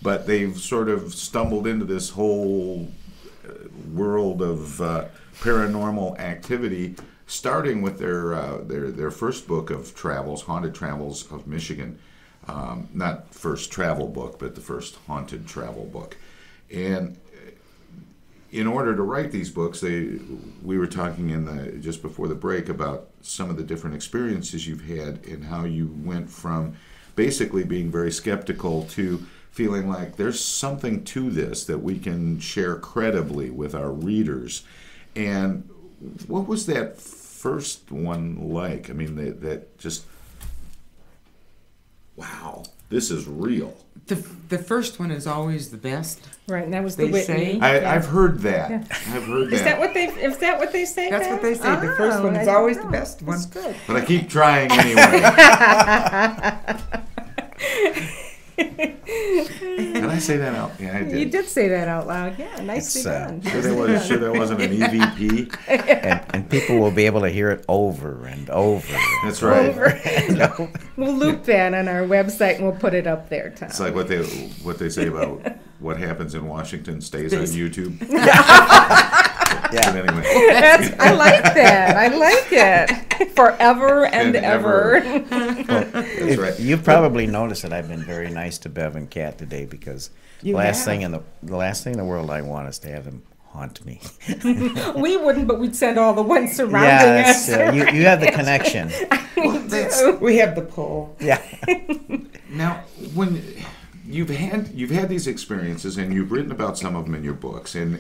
but they've sort of stumbled into this whole world of paranormal activity, starting with their first book of travels, Haunted Travels of Michigan. Not first travel book, but the first haunted travel book. And in order to write these books, we were talking just before the break about some of the different experiences you've had and how you went from basically being very skeptical to feeling like there's something to this that we can share credibly with our readers. And what was that first one like? I mean, that just, wow, this is real. The first one is always the best. Right, and that was the Whitney. I've heard that. Yeah. I've heard that. Is that what they say? That's what they say. Oh, The first one is always the best one. That's good. But I keep trying anyway. Did I say that out? Yeah, I did. You did say that out loud. Yeah, nicely done. Sure there wasn't an EVP? And people will be able to hear it over and over. That's right. Over. We'll loop that on our website and we'll put it up there, Tom. It's like what they say about what happens in Washington stays on YouTube. Yeah. But anyway. I like that. I like it. Forever and ever. Well, That's right. You've probably noticed that I've been very nice to Bev and Kat today because the last thing in the world I want is to have them haunt me. We wouldn't, but we'd send all the ones surrounding us. You have the connection. We have the pull. Yeah. Now, when you've had these experiences and you've written about some of them in your books, and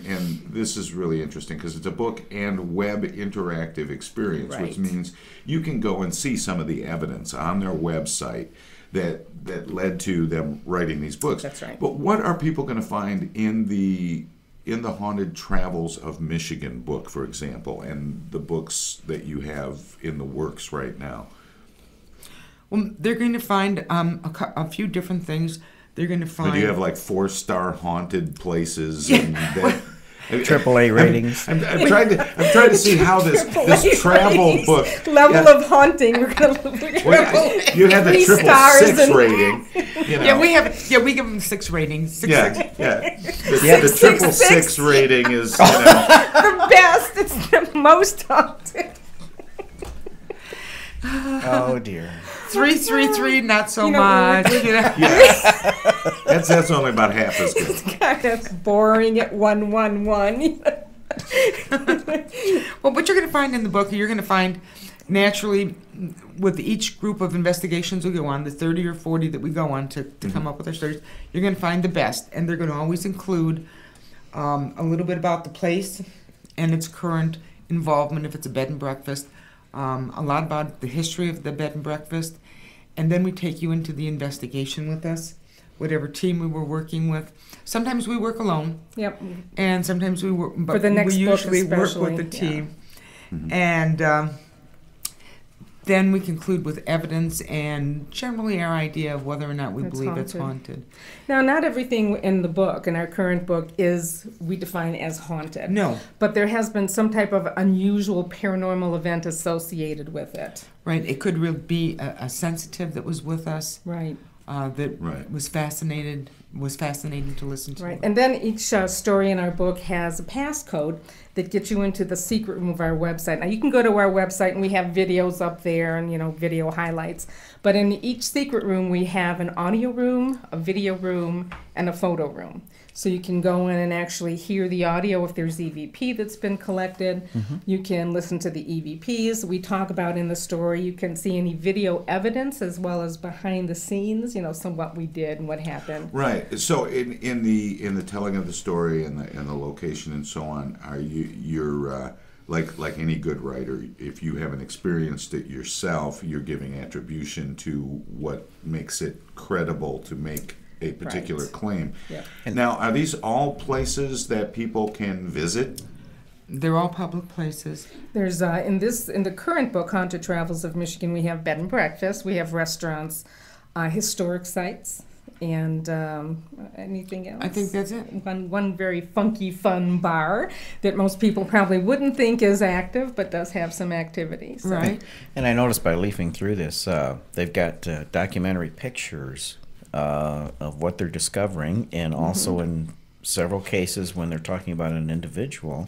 this is really interesting because it's a book and web interactive experience, Right. which means you can go and see some of the evidence on their website that led to them writing these books. That's right. But what are people going to find in the Haunted Travels of Michigan book, for example, and the books that you have in the works right now? Well, they're going to find a few different things. They're going to find. Do you have like 4-star haunted places and that? AAA ratings. I'm trying to see how this travel book Level of haunting. We're gonna you had the 666 rating. You know. We give them 6 ratings. Six. The 666 rating is the best. It's the most haunted. Oh dear. 333, not so much. That's only about half as good. It's kind of boring at 111. Well, what you're going to find in the book, you're going to find naturally with each group of investigations we go on, the 30 or 40 that we go on to come up with our stories, you're going to find the best. And they're going to always include a little bit about the place and its current involvement if it's a bed and breakfast, a lot about the history of the bed and breakfast, and then we take you into the investigation with us, whatever team we were working with. Sometimes we work alone. Yep. And sometimes we work, but For the next we book usually work especially, with the team. And then we conclude with evidence and generally our idea of whether or not we believe it's haunted. Now, not everything in the book, in our current book, we define as haunted. No. But there has been some type of unusual paranormal event associated with it. Right. It could really be a sensitive that was with us. Right. Was fascinating to listen to. Right. And then each story in our book has a passcode that gets you into the secret room of our website. Now, you can go to our website, and we have videos up there and, video highlights. But in each secret room, we have an audio room, a video room, and a photo room. So you can go in and actually hear the audio if there's EVP that's been collected. You can listen to the EVPs we talk about in the story. You can see any video evidence as well as behind the scenes, some what we did and what happened. Right. So in the telling of the story and the location and so on, you're like any good writer, if you haven't experienced it yourself, you're giving attribution to what makes it credible to make a particular claim. Yep. Now, are these all places that people can visit? They're all public places. There's in the current book, Haunted Travels of Michigan, we have bed and breakfast, we have restaurants, historic sites, and anything else? I think that's it. One very funky, fun bar that most people probably wouldn't think is active, but does have some activities. So. Right. And I noticed by leafing through this, they've got documentary pictures of what they're discovering, and also in several cases when they're talking about an individual,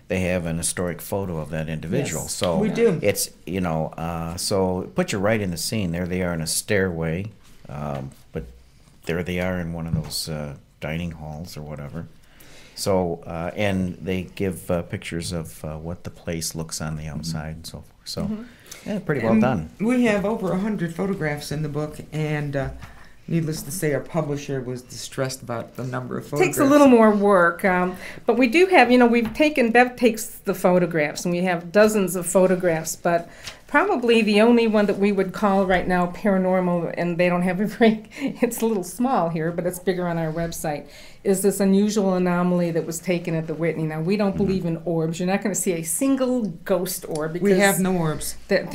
they have an historic photo of that individual. Yes, so we do. It's so it puts you right in the scene. There they are in a stairway, but there they are in one of those dining halls or whatever. So and they give pictures of what the place looks on the outside and so forth. So yeah, pretty well done. We have over 100 photographs in the book, and needless to say, our publisher was distressed about the number of photographs. Takes a little more work, but we do have, Bev takes the photographs, and we have dozens of photographs, but probably the only one that we would call right now paranormal, and they don't have a very, it's a little small here, but it's bigger on our website, is this unusual anomaly that was taken at the Whitney. Now, we don't believe in orbs. You're not going to see a single ghost orb. Because we have no orbs. they're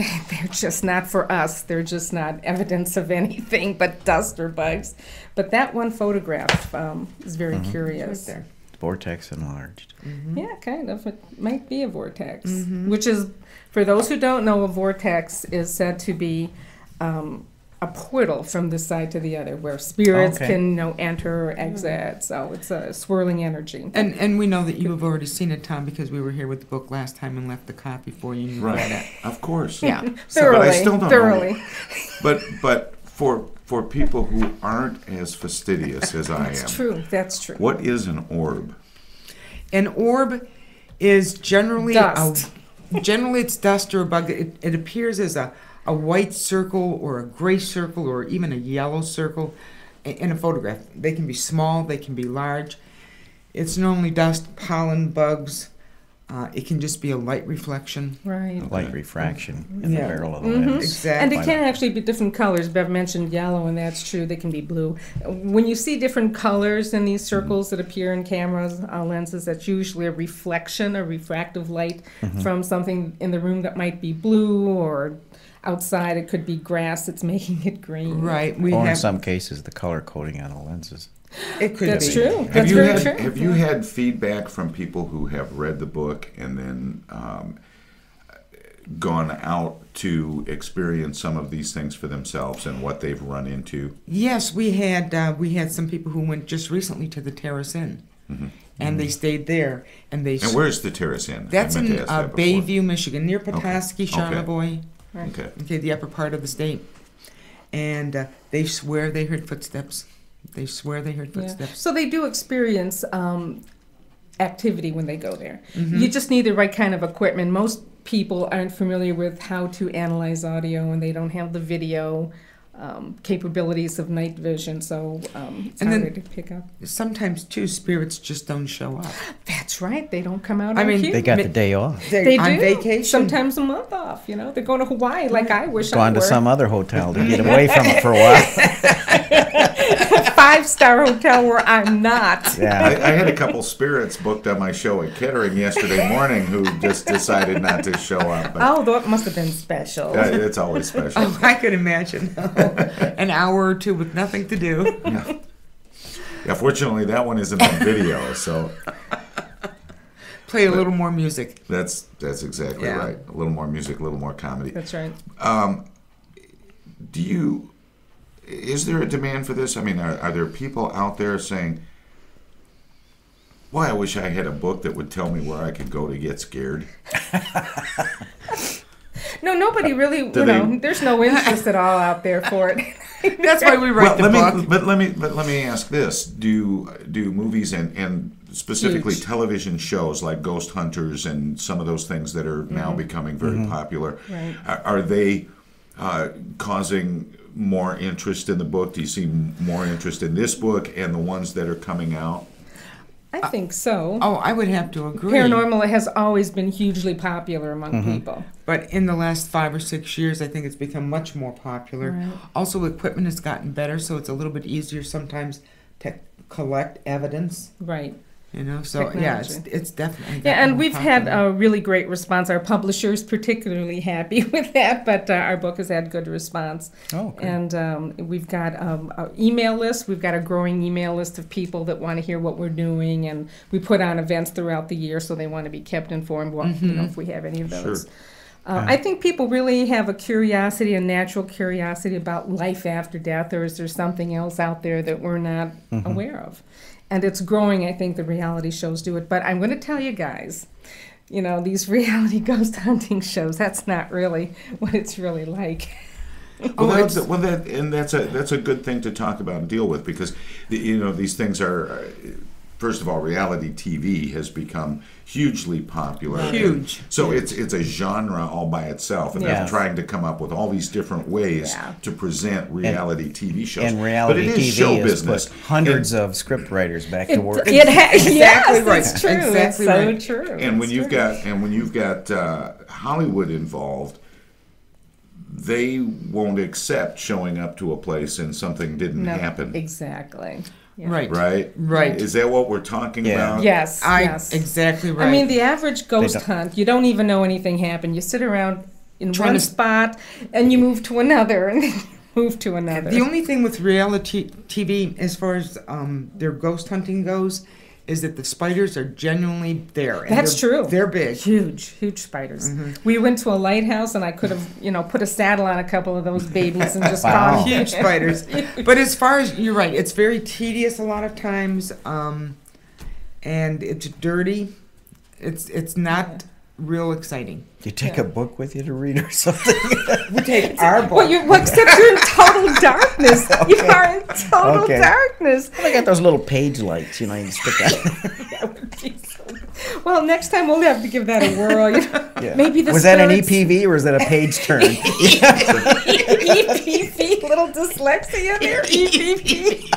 just not for us. They're just not evidence of anything but dust or bugs. But that one photograph is very curious. Right there. Vortex enlarged. Yeah, kind of. It might be a vortex, which is, for those who don't know, a vortex is said to be a portal from this side to the other, where spirits can enter or exit. So it's a swirling energy. And we know that you have already seen it, Tom, because we were here with the book last time and left the copy for you. And you read it. Of course. Yeah. Thoroughly, but I still don't thoroughly. know. But for people who aren't as fastidious as I am, That's true. That's true. what is an orb? An orb is generally Dust. Generally it's dust or a bug. It appears as a white circle or a gray circle or even a yellow circle in a photograph. They can be small, they can be large. It's normally dust, pollen, bugs. It can just be a light reflection. Right. Light refraction in the Yeah. barrel of the lens. Exactly. And it can actually be different colors. Bev mentioned yellow, and that's true. They can be blue. When you see different colors in these circles that appear in cameras, lenses, that's usually a reflection, a refractive light from something in the room that might be blue, or outside it could be grass that's making it green. Right. We Or in have. some cases, the color coding on the lenses. It could That's be. true. That's very true. Have you had feedback from people who have read the book and then gone out to experience some of these things for themselves and what they've run into? Yes, we had some people who went just recently to the Terrace Inn, and they stayed there, and they. And where's the Terrace Inn? That's I meant in to ask that before. Bayview, Michigan, near Petoskey, Charlevoix. Okay. Okay, the upper part of the state, and they swear they heard footsteps. They swear they heard Yeah. footsteps. So they do experience activity when they go there. You just need the right kind of equipment. Most people aren't familiar with how to analyze audio, and they don't have the video capabilities of night vision, so it's And then- harder to pick up. Sometimes too, spirits just don't show up. That's right. They don't come out I on mean, cue. They got the day off. They're They on do. vacation. Sometimes a month off. They're going to Hawaii, like I wish I Gone were. to some other hotel to get away from it for a while. 5-star hotel where I'm not. Yeah. I had a couple spirits booked on my show at Kettering yesterday morning who just decided not to show up. But, Oh, that must have been special. it's always special. Oh, I could imagine. An hour or two with nothing to do. Yeah, fortunately, that one isn't on video, so Play a little more music. that's exactly Yeah. right. A little more music, a little more comedy. That's right. Is there a demand for this? I mean, are there people out there saying, "Boy, I wish I had a book that would tell me where I could go to get scared"? No, nobody really, Do they- there's no interest at all out there for it. That's why we write the book. But let me ask this: Do movies and specifically Huge. television shows like Ghost Hunters and some of those things that are now becoming very popular, Right. are they causing more interest in the book? Do you see more interest in this book and the ones that are coming out? I think so. Oh, I would have to agree. Paranormal has always been hugely popular among people. But in the last 5 or 6 years, I think it's become much more popular. Right. Also, equipment has gotten better, so it's a little bit easier sometimes to collect evidence. Right. So yeah, Technology. it's definitely. Yeah, gotten and more we've had popular. a really great response. Our publisher's particularly happy with that, but our book has had good response. Oh, good. And we've got an email list. We've got a growing email list of people that want to hear what we're doing, and we put on events throughout the year, so they want to be kept informed. If we have any of those. Sure. I think people really have a curiosity, a natural curiosity about life after death, or is there something else out there that we're not aware of? And it's growing, I think the reality shows do it. But I'm going to tell you guys, you know, these reality ghost hunting shows, that's not really what it's really like. That's a good thing to talk about and deal with, because these things are, first of all, reality TV has become hugely popular. Huge. So it's a genre all by itself, and they're Yes. trying to come up with all these different ways to present reality TV shows. And reality but it is TV show has business. put hundreds of script writers back to work. Exactly Yes, right. it's true. Exactly it's so right. true. And when It's you've true. got Hollywood involved, they won't accept showing up to a place and something didn't No, happen. Exactly. Yeah. Right. Right? Right. Is that what we're talking Yeah. about? Yes. yes. Exactly right. I mean, the average ghost don't- hunt, you don't even know anything happened. You sit around in Trying one to- spot and you move to another and then you move to another. The only thing with reality TV, as far as their ghost hunting goes, is that the spiders are genuinely there. And That's they're- true. They're big. Huge spiders. We went to a lighthouse and I could have, put a saddle on a couple of those babies and just Wow. caught 'em. Huge spiders. But as far as, you're right, it's very tedious a lot of times, and it's dirty. It's not real exciting. You take a book with you to read or something? We take our book. Well, except you're in total darkness. You are in total Okay. darkness. They got those little page lights, you can stick that. That would be so- Well, next time we'll have to give that a whirl. Yeah. Maybe the Was that an spirits- EPV or was that a page turn? EPP, little dyslexia there. EPP.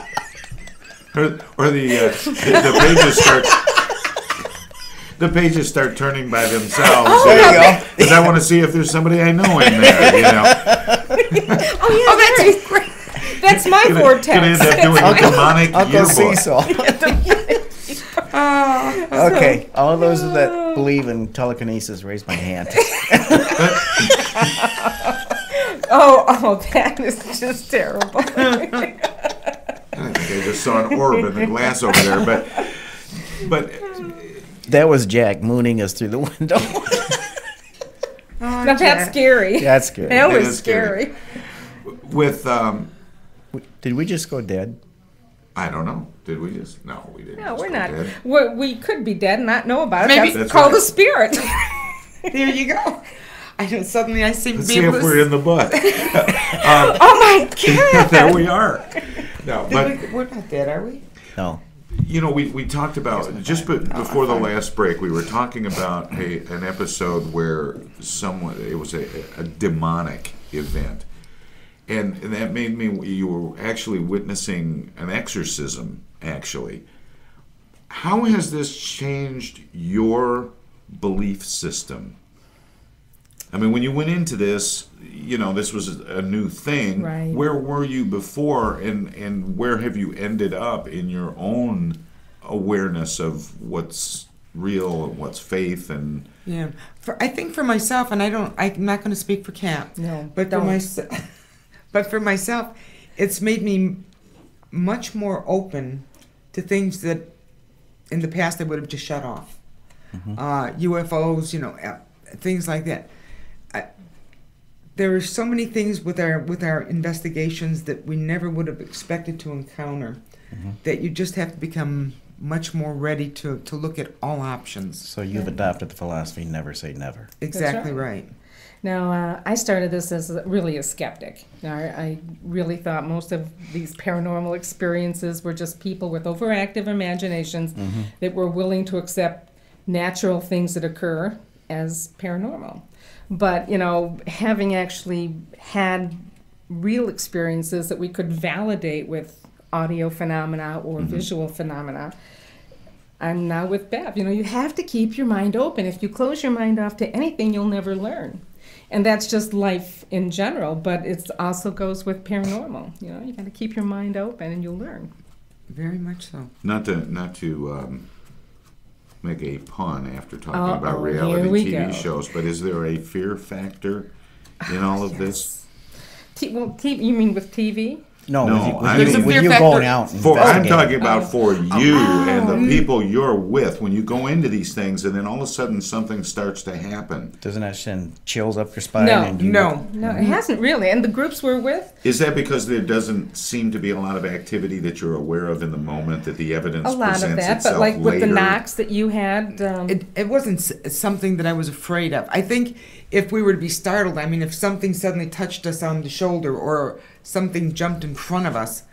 Or the pages start. The pages start turning by themselves. There you go. Because I want to see if there's somebody I know in there. Oh, yeah, that's great. That's my vortex. Gonna end up doing a demonic Uncle yearbook. Seesaw. Okay, all those that believe in telekinesis, raise my hand. Oh, that is just terrible. I just saw an orb in the glass over there, but That was Jack mooning us through the window. Now that's scary. That's good. That It was is scary. scary. with Did we just go dead? I don't know. Did we just? No, we didn't. No, just we're go not. dead. We could be dead and not know about it. Maybe. That's That's called right. a spirit. There you go. I know suddenly I seem to Let's be see able if to we're in the butt. Oh my God. There we are. No, but We're not dead, are we? No. we talked about just before the last break. We were talking about an episode where it was a demonic event, and that made me. You were actually witnessing an exorcism. Actually, how has this changed your belief system? I mean, when you went into this, this was a new thing. Right. Where were you before, and where have you ended up in your own awareness of what's real and what's faith and? Yeah. I think for myself, and I'm not going to speak for Cap. No, But don't. for myself, it's made me much more open to things that in the past I would have just shut off. UFOs, things like that. There are so many things with our investigations that we never would have expected to encounter, that you just have to become much more ready to look at all options. So you've adopted the philosophy, never say never. Exactly right. right. Now, I started this as really a skeptic. Now, I really thought most of these paranormal experiences were just people with overactive imaginations that were willing to accept natural things that occur as paranormal. But, having actually had real experiences that we could validate with audio phenomena or visual phenomena, I'm now with Bev. You have to keep your mind open. If you close your mind off to anything, you'll never learn. And that's just life in general, but it also goes with paranormal. You got to keep your mind open and you'll learn. Very much so. Not to make a pun after talking about Uh-oh, reality here we TV go. shows, but is there a fear factor in all of this? You mean with TV? No, No, with you, I with mean- you, with There's a you fear going factor. out and I'm investigating. talking about for you and the people you're with when you go into these things, and then all of a sudden something starts to happen. Doesn't that send chills up your spine? No, and you, No. No, it hasn't really. And the groups we're with, Is that because there doesn't seem to be a lot of activity that you're aware of in the moment, that the evidence a lot presents of that, itself but like with the later? knocks that you had, It wasn't something that I was afraid of. I think if we were to be startled, I mean, if something suddenly touched us on the shoulder or something jumped in front of us,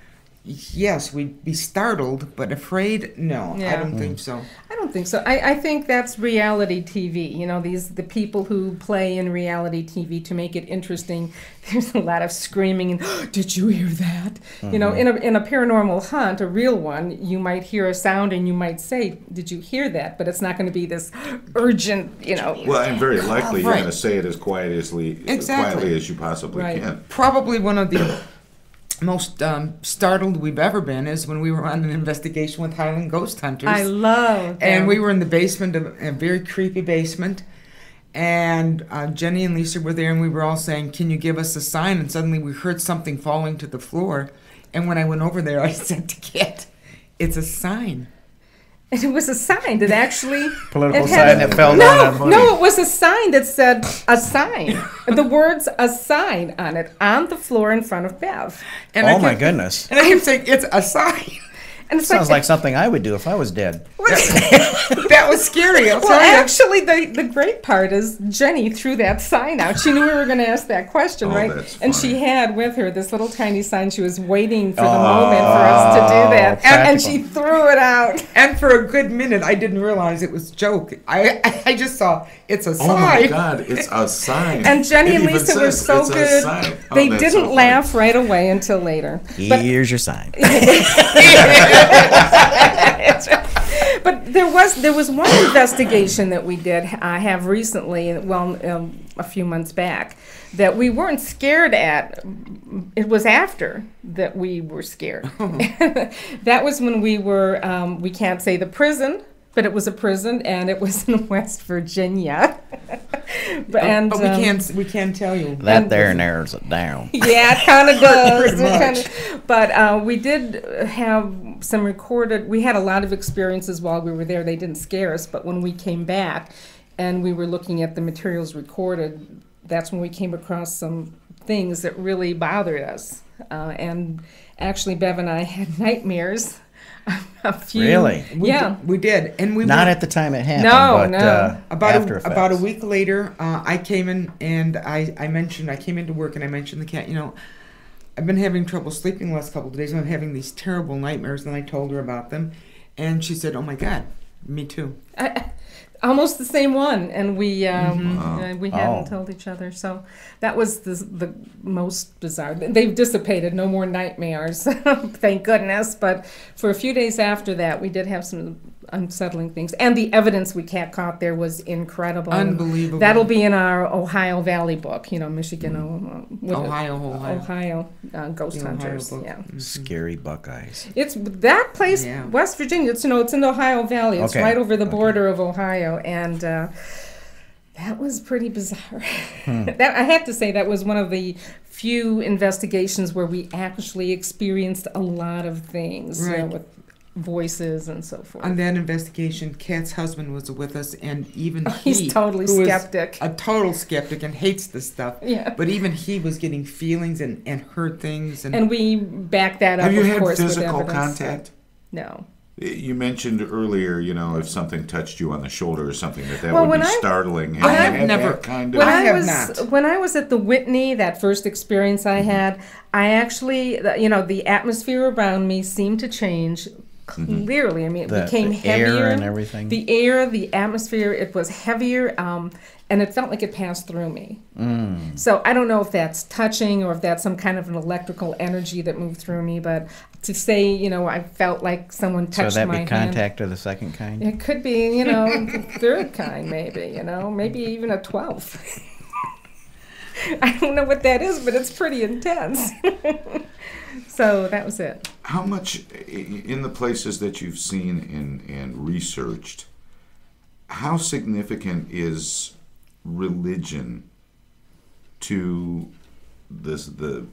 yes, we'd be startled, but afraid, no, I Yeah. don't think so. I don't think so. I think that's reality TV. You know, the people who play in reality TV to make it interesting. There's a lot of screaming and did you hear that? You know, in a paranormal hunt, a real one, you might hear a sound and you might say, "Did you hear that?" But it's not going to be this urgent, you know. Well, and very likely you're Right. going to say it as quietly Exactly. as you possibly Right. can. Probably one of the most startled we've ever been is when we were on an investigation with Highland Ghost Hunters. I love them. And we were in the basement of a very creepy basement. And Jenny and Lisa were there, and we were all saying, "Can you give us a sign?" And suddenly we heard something falling to the floor. And when I went over there, I said to Kat, "It's a sign." And it was a sign that actually political it had- sign that fell down on money. No, it was a sign that said "a sign." The words "a sign" on it on the floor in front of Bev. And I Oh my kept- goodness. And I kept saying, "It's a sign." And it's Sounds like something I would do if I was dead. That was scary. I'll Well, tell you. actually, the great part is Jenny threw that sign out. She knew we were going to ask that question, Oh, right? that's And funny. she had with her this little tiny sign. She was waiting for the moment for us to do that, and she threw it out. And for a good minute, I didn't realize it was a joke. I just saw, "It's a sign." Oh my God, it's a sign. And Jenny It and even Lisa were says so it's a good. sign. Oh, They that's didn't so funny. laugh right away until later. But Here's your sign. But there was one investigation that we did have recently, a few months back, that we weren't scared at. It was after that we were scared. That was when we were, we can't say the prison, but it was a prison, and it was in West Virginia. But we can't tell you. That there narrows it down. Yeah, it kind of does. Pretty It much. But we did have some recorded. We had a lot of experiences while we were there. They didn't scare us, but when we came back and we were looking at the materials recorded, that's when we came across some things that really bothered us. And actually, Bev and I had nightmares. A few. Really? Yeah. We did. And we Not were, at the time it happened, No, but no. after about a effects. week later, I came in and I mentioned, I came into work and I mentioned the cat, I've been having trouble sleeping the last couple of days. I'm having these terrible nightmares, and I told her about them. And she said, "Oh my God, me too." Almost the same one, and we we hadn't Oh. told each other. So that was the most bizarre. They've dissipated, no more nightmares, thank goodness. But for a few days after that, we did have some unsettling things, and the evidence we caught there was incredible. Unbelievable. That'll be in our Ohio Valley book. Michigan, Ohio Ghost The Ohio Hunters. book. Yeah. Scary Buckeyes. It's that place, Yeah. West Virginia. It's it's in the Ohio Valley. It's Okay. right over the Okay. border of Ohio, and that was pretty bizarre. That I have to say, that was one of the few investigations where we actually experienced a lot of things, Right. with voices and so forth. On that investigation, Kat's husband was with us, and even He's totally who is skeptic. a total skeptic and hates this stuff. Yeah. But even he was getting feelings and heard things. And we back that up. Have you of had course, with physical evidence. contact? No. You mentioned earlier, if something touched you on the shoulder or something, that Well, would when be I- startling. I Have have you had never- that kind of. When I I have was not. when I was at the Whitney, that first experience I had, I actually, the atmosphere around me seemed to change clearly. I mean, it became the heavier. air and everything. The air, the atmosphere, it was heavier, and it felt like it passed through me. So I don't know if that's touching or if that's some kind of an electrical energy that moved through me, but to say, I felt like someone So touched that my be hand. contact of the second kind? It could be, third kind, maybe, maybe even a 12th. I don't know what that is, but it's pretty intense. So that was it. How much, in the places that you've seen and researched, how significant is religion to the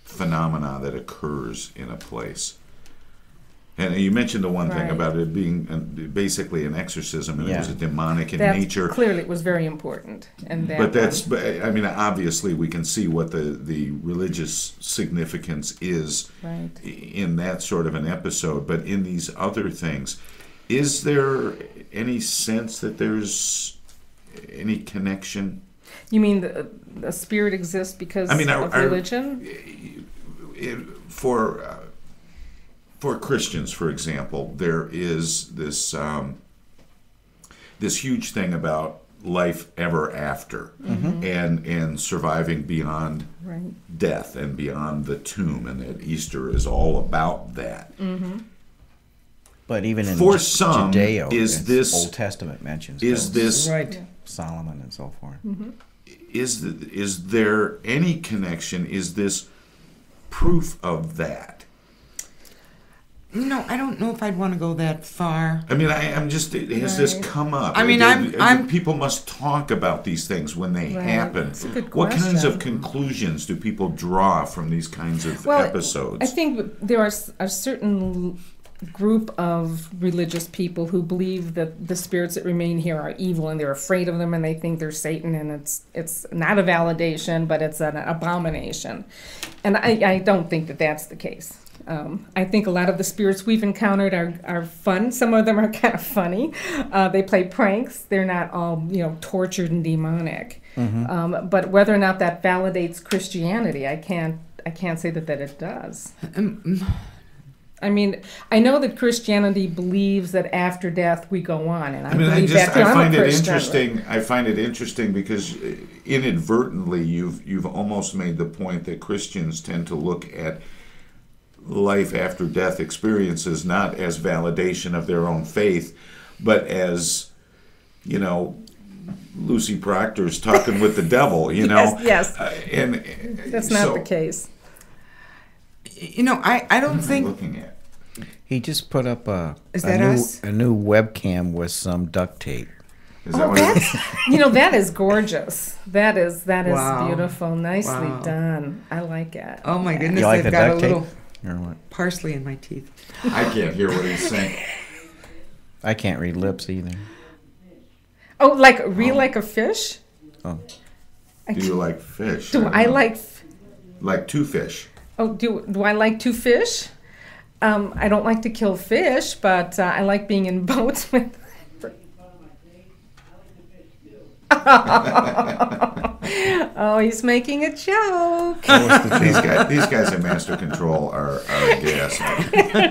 phenomena that occurs in a place? And you mentioned the one thing Right. about it being basically an exorcism, and it was a demonic in That's nature. clearly it was very important. And that But I mean, obviously, we can see what the religious significance is Right. in that sort of an episode. But in these other things, is there any sense that there's any connection? You mean the spirit exists because I mean, of religion? For Christians, for example, there is this this huge thing about life ever after, and surviving beyond Right. death and beyond the tomb, and that Easter is all about that. But even in For some, Judeo, is this- Old Testament mentions Is those, this Right. Solomon and so forth. is there any connection? Is this proof of that? No, I don't know if I'd want to go that far. I mean, I'm just, has this Right. come up? I mean, I'm- people must talk about these things when they Right. happen. That's a good What kinds of question. conclusions do people draw from these kinds of Well, episodes? I think there are a certain group of religious people who believe that the spirits that remain here are evil and they're afraid of them and they think they're Satan, and it's not a validation, but it's an abomination. And I don't think that that's the case. I think a lot of the spirits we've encountered are fun. Some of them are kind of funny. They play pranks. They're not all tortured and demonic. But whether or not that validates Christianity, I can't say that it does. I mean, I know that Christianity believes that after death we go on, and I believe that too. I I'm a find it Christian. interesting. I find it interesting because inadvertently you've almost made the point that Christians tend to look at life after death experiences not as validation of their own faith, but as, Lucy Proctor's talking with the devil, Yes. And That's not the case. I don't What am I think. looking at? He just put up Is that us? a new webcam with some duct tape. Is that what it is? That is gorgeous. That is Wow. beautiful. Nicely Wow. done. I like it. Oh my goodness, You like I've the got a duct tape? little Or what? parsley in my teeth. I can't hear what he's saying. I can't read lips either. Oh, like like a fish? Oh. Do you like fish? Do don't I know. like two fish? Oh, do I like to fish? I don't like to kill fish, but I like being in boats with. Oh, he's making a joke. These guys at Master Control are a gas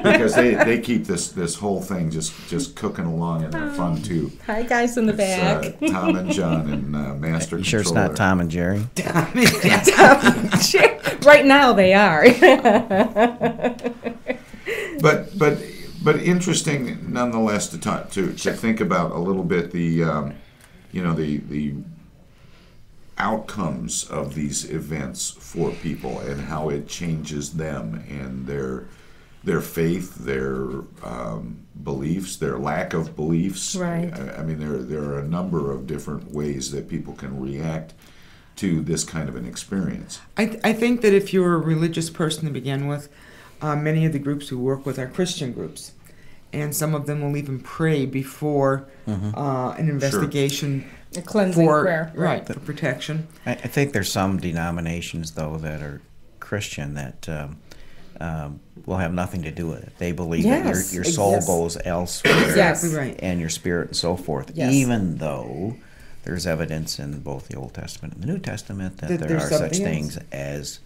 because they keep this whole thing just cooking along, and they're fun too. Hi, guys in the back. Tom and John and Master You Control. sure it's not Tom and Jerry? Right now they are. But interesting nonetheless to talk to think about a little bit the outcomes of these events for people and how it changes them and their faith, their beliefs, their lack of beliefs. Right. I mean, there are a number of different ways that people can react to this kind of an experience. I think that if you're a religious person to begin with, many of the groups we work with are Christian groups, and some of them will even pray before an investigation. A cleansing prayer. Right, for protection. I think there's some denominations, though, that are Christian that will have nothing to do with it. They believe that Yes, your soul yes. goes elsewhere, Yes. Right. and your spirit and so forth, Yes. even though there's evidence in both the Old Testament and the New Testament that there there's are such something things as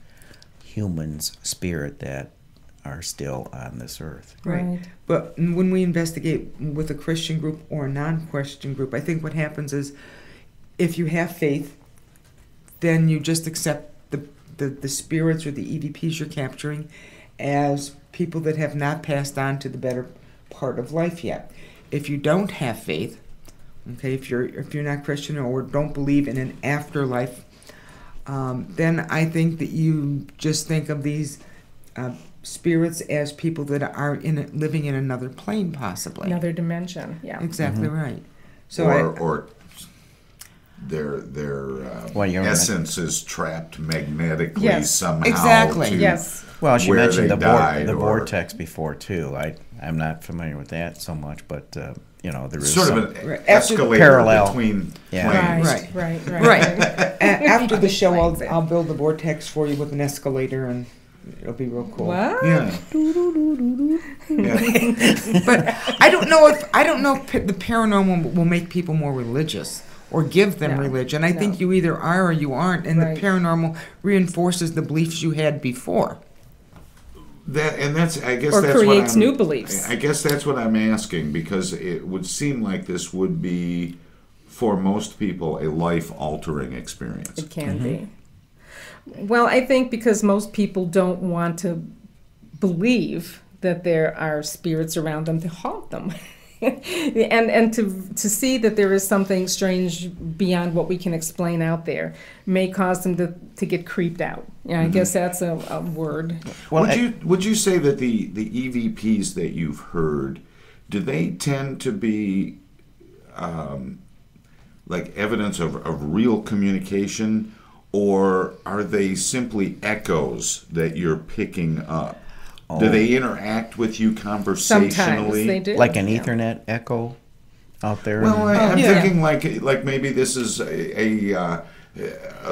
humans' spirit that are still on this earth. Right. But when we investigate with a Christian group or a non-Christian group, I think what happens is if you have faith, then you just accept the spirits or the EVPs you're capturing as people that have not passed on to the better part of life yet. If you don't have faith, okay, if you're not Christian or don't believe in an afterlife, then I think that you just think of these spirits as people that are living in another plane, possibly. Another dimension. Yeah. Exactly right. So or Well, you're essence is trapped magnetically Yes, somehow. exactly. To Yes. Well, she where mentioned they died the or- vortex before too. I'm not familiar with that so much, but there is Sort some, of an Right. After- escalator Parallel. between Yeah. planes. Right. Right. After the show, Explains it. I'll build the vortex for you with an escalator, and it'll be real cool. What? Yeah. Yeah. But I don't know if the paranormal will make people more religious or give them No, religion. I think no. you either are or you aren't, and Right. the paranormal reinforces the beliefs you had before. I guess Or that's creates what I'm, new beliefs. I guess that's what I'm asking, because it would seem like this would be, for most people, a life-altering experience. It can be. Well, I think because most people don't want to believe that there are spirits around them to haunt them. and to see that there is something strange beyond what we can explain out there may cause them to get creeped out. Yeah, I guess that's a word. Well, would you say that the EVPs that you've heard, do they tend to be like evidence of real communication, or are they simply echoes that you're picking up? Do they interact with you conversationally? Sometimes they do. like an yeah. Ethernet echo out there. Well, I'm Yeah. thinking like maybe this is a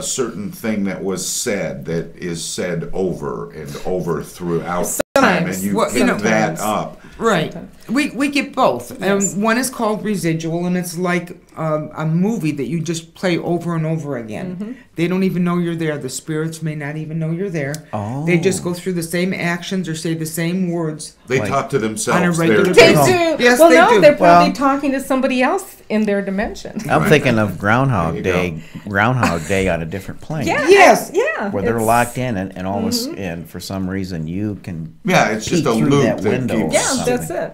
certain thing that was said that is said over and over throughout time, and you Well, pick you know- that up. Right. We get both. Yes. One is called residual, and it's like a movie that you just play over and over again. They don't even know you're there. The spirits may not even know you're there. Oh. They just go through the same actions or say the same words. They Like- talk to themselves. On a They're- regular They No. do. Yes, well, they no, do. they're probably Well- talking to somebody else in their dimension. I'm thinking of Groundhog There Day. you Groundhog Day on a different plane. Yeah. Yes. Yeah. Where they're it's- locked in, and all of a s and for some reason you can. Yeah, it's just peek a through loop that that window. keeps. Yeah, something. that's it.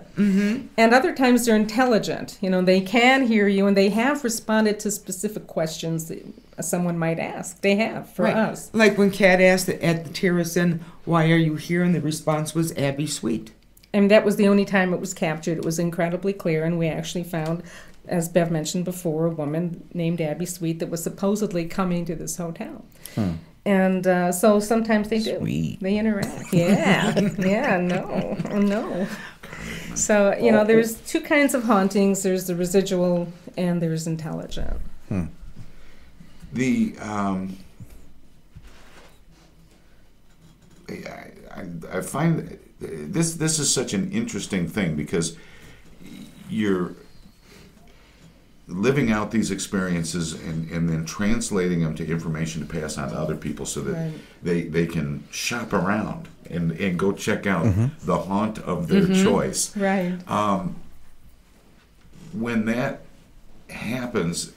And other times they're intelligent. You know, they can hear you, and they have responded to specific questions that someone might ask. They have for Right. us. Like when Kat asked at the Terrace Inn, "Why are you here?" and the response was Abby Sweet. And that was the only time it was captured. It was incredibly clear, and we actually found, as Bev mentioned before, a woman named Abby Sweet that was supposedly coming to this hotel. And so sometimes they do. Sweet. They interact. Yeah. Yeah, no. So, you know, there's two kinds of hauntings. There's the residual and there's intelligent. The I find this is such an interesting thing, because you're living out these experiences and then translating them to information to pass on to other people, so that Right. they can shop around and go check out the haunt of their choice. Right. When that happens,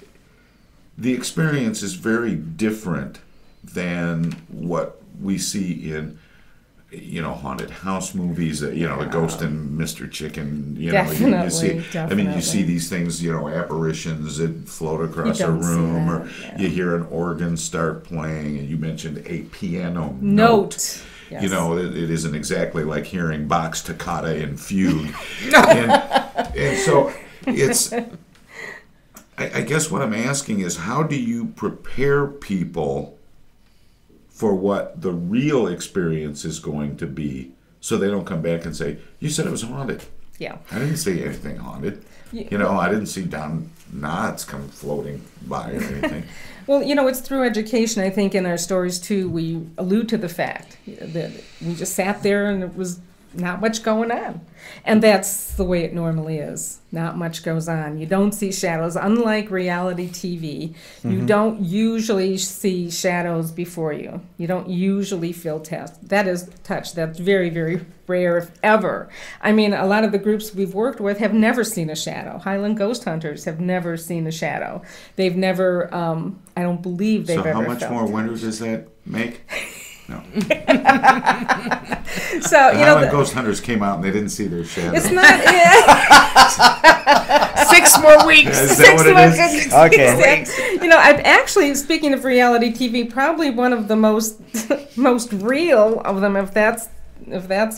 the experience is very different than what we see in, haunted house movies. The Ghost and Mr. Chicken. You see. Definitely, I mean, you see definitely. these things. Apparitions that float across a don't see room, that, or yeah. you hear an organ start playing, and you mentioned a piano Note. Yes. it isn't exactly like hearing Bach's Toccata and Fugue. and so it's, I guess what I'm asking is, how do you prepare people for what the real experience is going to be, so they don't come back and say, "You said it was haunted." Yeah. I didn't see anything haunted. I didn't see Don Knotts come floating by or anything. Well, it's through education. I think in our stories, too, we allude to the fact that we just sat there and it was not much going on. And that's the way it normally is. Not much goes on. You don't see shadows. Unlike reality TV, you don't usually see shadows before you. You don't usually feel touch. That's very, very rare, if ever. I mean, a lot of the groups we've worked with have never seen a shadow. Highland Ghost Hunters have never seen a shadow. They've never, I don't believe they've So ever how much felt more it. winter does that make? No. So, The Highland Ghost Hunters came out and they didn't see their shadow. it's not, yeah. 6 more weeks. Is that what it is? Okay. I'm actually, speaking of reality TV, probably one of the most real of them, if that's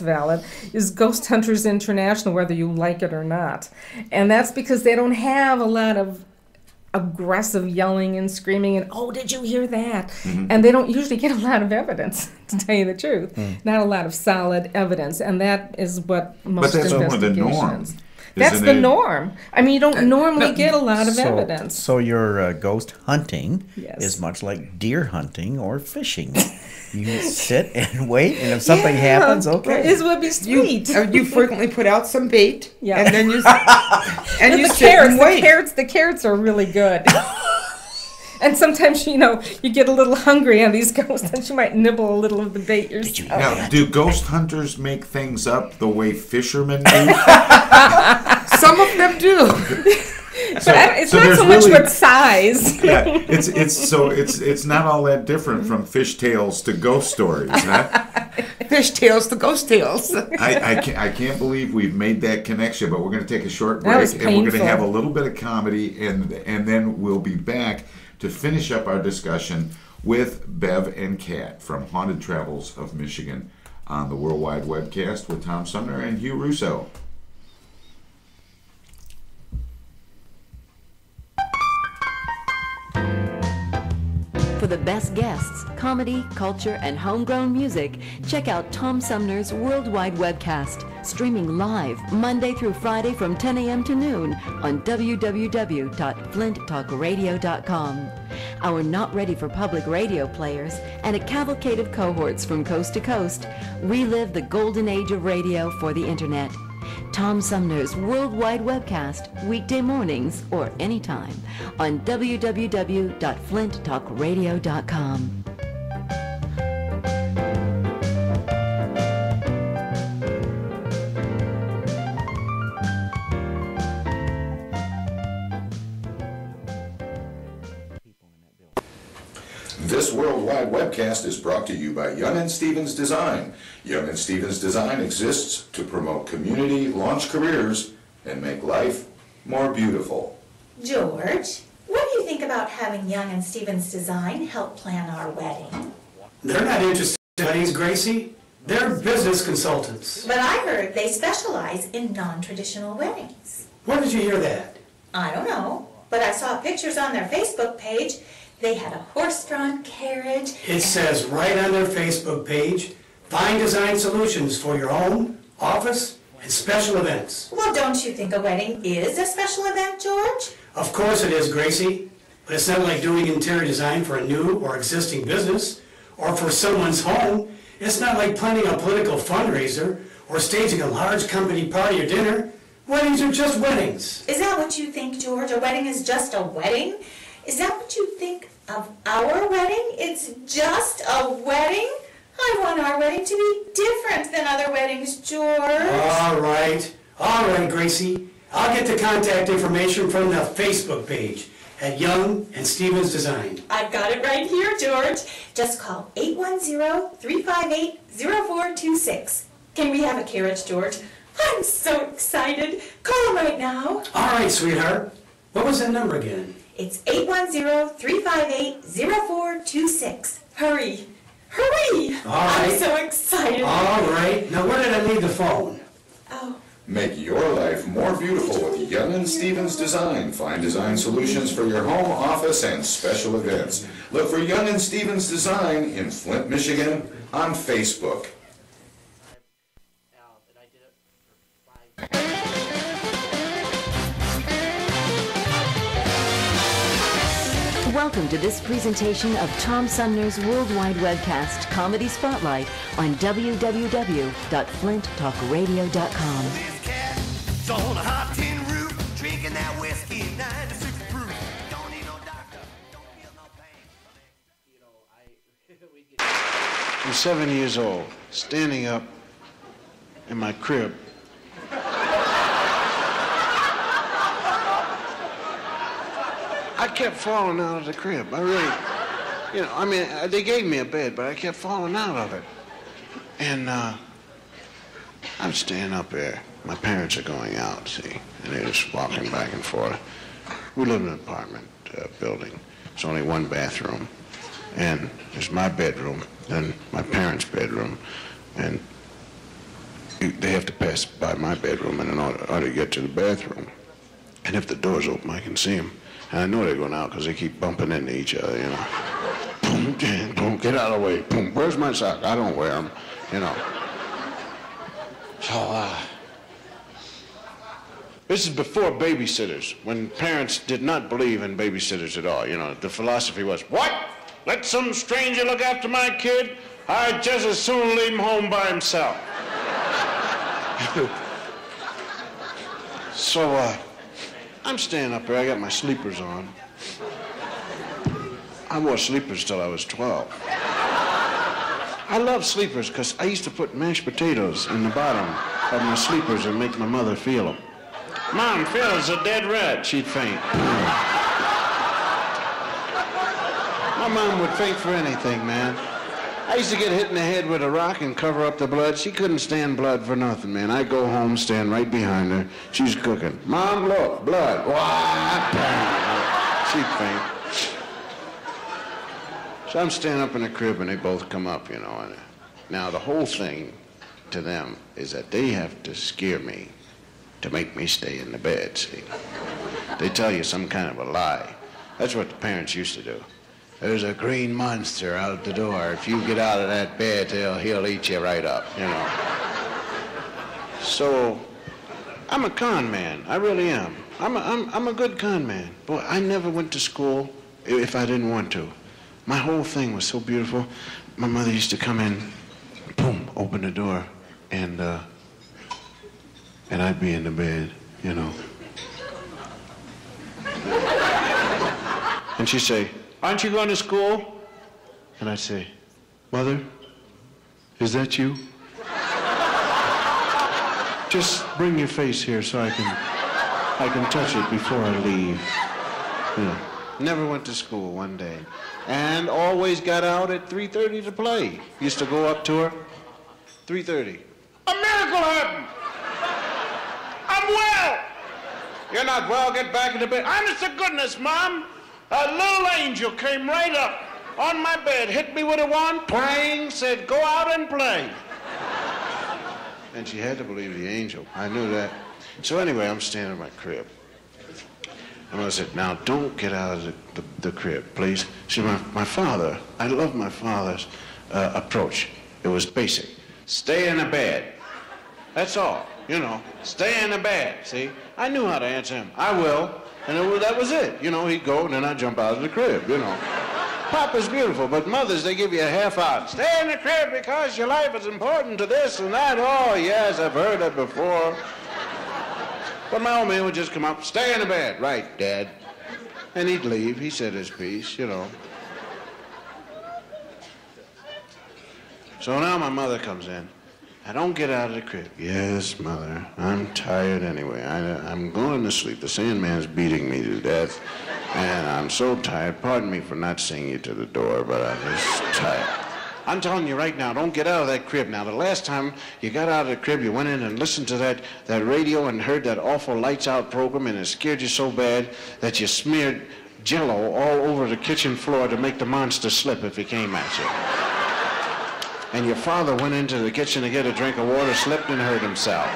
valid, is Ghost Hunters International, whether you like it or not. And that's because they don't have a lot of aggressive yelling and screaming and, oh, did you hear that? And they don't usually get a lot of evidence, to tell you the truth. Not a lot of solid evidence. And that is what most But that's more the norm. investigations. That's isn't the it? norm. I mean, you don't normally get a lot of evidence. So your ghost hunting Yes. is much like deer hunting or fishing. You sit and wait, and if something happens, okay. It would be sweet. You frequently put out some bait, Yeah. and then you And the sit carrots, and wait. the carrots are really good. And sometimes, you get a little hungry on these ghosts, and you might nibble a little of the bait yourself. Now, do ghost hunters make things up the way fishermen do? Some of them do. It's not so much with size. Yeah, it's not all that different from fish tales to ghost stories, huh? Fish tales to ghost tales. I can't believe we've made that connection, but we're going to take a short That was break and we're going to painful. have a little bit of comedy, and then we'll be back to finish up our discussion with Bev and Kat from Haunted Travels of Michigan on the Worldwide Webcast with Tom Sumner and Hugh Russo. For the best guests, comedy, culture, and homegrown music, check out Tom Sumner's Worldwide Webcast, streaming live Monday through Friday from 10 a.m. to noon on www.flinttalkradio.com. Our not ready for public radio players and a cavalcade of cohorts from coast to coast relive the golden age of radio for the internet. Tom Sumner's Worldwide Webcast, weekday mornings or anytime on www.flinttalkradio.com. This Worldwide Webcast is brought to you by Young & Stevens Design. Young & Stevens Design exists to promote community, launch careers, and make life more beautiful. George, what do you think about having Young and Stevens Design help plan our wedding? They're not interested in weddings, Gracie. They're business consultants. But I heard they specialize in non-traditional weddings. Where did you hear that? I don't know, but I saw pictures on their Facebook page. They had a horse-drawn carriage. It says right on their Facebook page, find design solutions for your home, office, and special events. Well, don't you think a wedding is a special event, George? Of course it is, Gracie, but it's not like doing interior design for a new or existing business or for someone's home. It's not like planning a political fundraiser or staging a large company party or dinner. Weddings are just weddings. Is that what you think, George? A wedding is just a wedding? Is that what you think of our wedding? It's just a wedding? I want our wedding to be different than other weddings, George. All right, Gracie. I'll get the contact information from the Facebook page at Young and Stevens Design. I've got it right here, George. Just call 810-358-0426. Can we have a carriage, George? I'm so excited. Call right now. All right, sweetheart. What was that number again? It's 810-358-0426. Hurry. Hurry. All right. I'm so excited. All right. Now, where did I leave the phone? Oh. Make your life more beautiful with Young & Stevens Design. Find design solutions for your home, office, and special events. Look for Young & Stevens Design in Flint, Michigan on Facebook. Welcome to this presentation of Tom Sumner's Worldwide Webcast Comedy Spotlight on www.flinttalkradio.com. This cat's on a hot tin roof, drinking that whiskey, 96 proof. Don't need no doctor, don't feel no pain. I'm 7 years old, standing up in my crib. I kept falling out of the crib. I really, they gave me a bed, but I kept falling out of it. And I'm staying up there. My parents are going out, see, and they're just walking back and forth. We live in an apartment building. There's only one bathroom. And there's my bedroom, then my parents' bedroom, and they have to pass by my bedroom in order to get to the bathroom. And if the door's open, I can see them. And I know they're going out because they keep bumping into each other, you know. Boom, boom, get out of the way. Boom, where's my sock? I don't wear them, you know. So, this is before babysitters, when parents did not believe in babysitters at all. You know, the philosophy was, what? Let some stranger look after my kid? I'd just as soon leave him home by himself. So, I'm staying up here. I got my sleepers on. I wore sleepers till I was 12. I love sleepers because I used to put mashed potatoes in the bottom of my sleepers and make my mother feel them. Mom, Phil's a dead rat. She'd faint. My mom would faint for anything, man. I used to get hit in the head with a rock and cover up the blood. She couldn't stand blood for nothing, man. I'd go home, stand right behind her. She's cooking. Mom, look, blood. What? She'd faint. So I'm standing up in the crib, and they both come up, you know. And now, the whole thing to them is that they have to scare me to make me stay in the bed, see? They tell you some kind of a lie. That's what the parents used to do. There's a green monster out the door. If you get out of that bed, he'll eat you right up, you know. So, I'm a con man. I really am. I'm a good con man. Boy, I never went to school if I didn't want to. My whole thing was so beautiful. My mother used to come in, boom, open the door, and I'd be in the bed, you know. And she'd say, aren't you going to school? And I'd say, Mother, is that you? Just bring your face here so I can touch it before I leave. You know. Never went to school one day. And always got out at 3:30 to play. Used to go up to her, 3:30. A miracle happened. I'm well. You're not well, get back in the bed. Honest to goodness, Mom, a little angel came right up on my bed, hit me with a wand, playing, said, go out and play. And she had to believe the angel. I knew that. So anyway, I'm standing in my crib. And I said, now don't get out of the crib, please. See, my father, I love my father's approach. It was basic. Stay in the bed. That's all, you know. Stay in the bed, see? I knew how to answer him. I will. And that was it. You know, he'd go, and then I'd jump out of the crib, you know. Papa's beautiful, but mothers, they give you a half out. Stay in the crib because your life is important to this and that. Oh, yes, I've heard that before. But my old man would just come up, stay in the bed. Right, Dad. And he'd leave. He said his piece, you know. So now my mother comes in. I don't get out of the crib. Yes, Mother, I'm tired anyway. I'm going to sleep. The Sandman's beating me to death. And I'm so tired. Pardon me for not seeing you to the door, but I'm just tired. I'm telling you right now, don't get out of that crib. Now, the last time you got out of the crib, you went in and listened to that radio and heard that awful Lights Out program, and it scared you so bad that you smeared Jell-O all over the kitchen floor to make the monster slip if he came at you. And your father went into the kitchen to get a drink of water, slipped and hurt himself.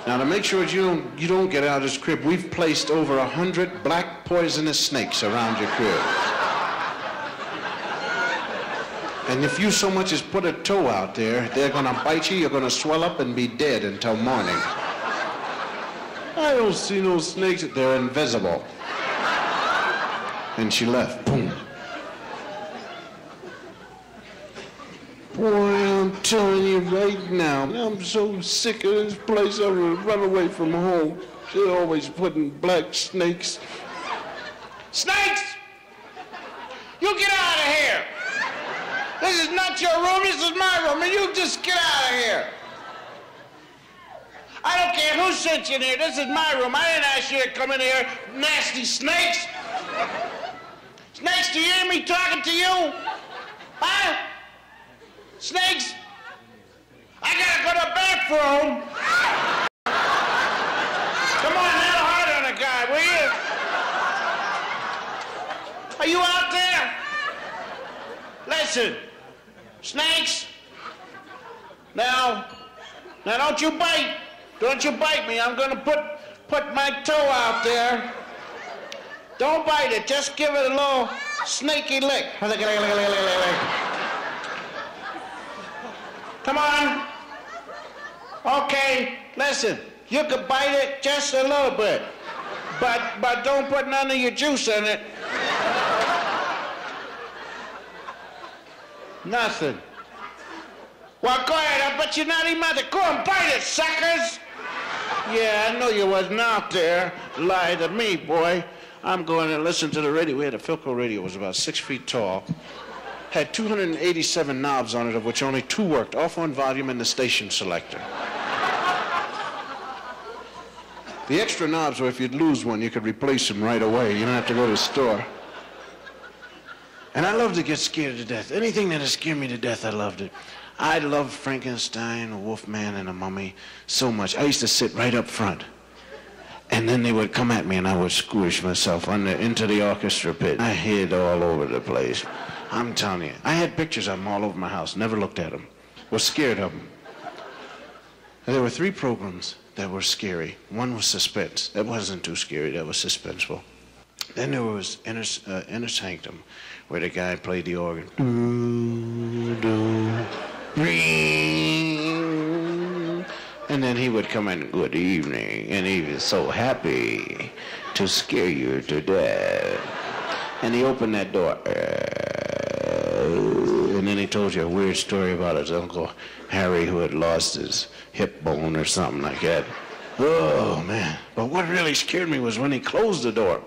Now, to make sure you don't get out of this crib, we've placed over 100 black poisonous snakes around your crib. And if you so much as put a toe out there, they're going to bite you, you're going to swell up and be dead until morning. I don't see no snakes. They're invisible. And she left. Boom. Boy, I'm telling you right now, I'm so sick of this place. I would run away from home. They're always putting black snakes. Snakes! You get out of here! This is not your room, this is my room, and you just get out of here. I don't care who sent you in here, this is my room. I didn't ask you to come in here, nasty snakes. Snakes, do you hear me talking to you? Huh? Snakes? I gotta go to the bathroom. Come on, a little harder on the guy, will you? Are you out there? Listen, snakes, now don't you bite. Don't you bite me. I'm gonna put put my toe out there. Don't bite it, just give it a little snaky lick. Come on. Okay, listen, you can bite it just a little bit, but don't put none of your juice in it. Nothing. Well, go ahead, I bet you're not even mother. Go and bite it, suckers! Yeah, I know you wasn't out there. Lie to me, boy. I'm going to listen to the radio. We had a Philco radio. It was about 6 feet tall. Had 287 knobs on it, of which only 2 worked, off on volume and the station selector. The extra knobs were if you'd lose one, you could replace them right away. You don't have to go to the store. And I loved to get scared to death. Anything that'd scare me to death, I loved it. I loved Frankenstein, Wolfman, and the Mummy so much. I used to sit right up front. And then they would come at me and I would squish myself into the orchestra pit. I hid all over the place. I'm telling you. I had pictures of them all over my house. Never looked at them. Was scared of them. And there were 3 programs that were scary. One was Suspense. That wasn't too scary. That was suspenseful. Then there was Inner Sanctum, where the guy played the organ. And then he would come in, good evening, and he was so happy to scare you to death. And he opened that door, and then he told you a weird story about his Uncle Harry who had lost his hip bone or something like that. Oh, man. But what really scared me was when he closed the door.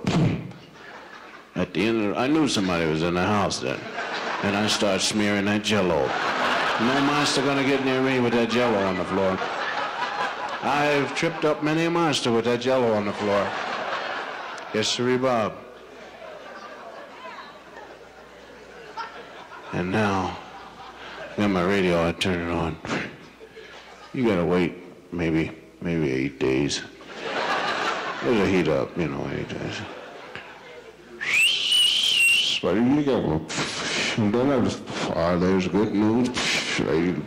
At the end, I knew somebody was in the house then. And I started smearing that Jell-O. No monster gonna get near me with that Jell-O on the floor. I've tripped up many a monster with that Jell-O on the floor. Yes, sirree, Bob. And now, I got my radio, I turn it on. You gotta wait maybe 8 days. It'll heat up, 8 days. But you go, there's good news. Good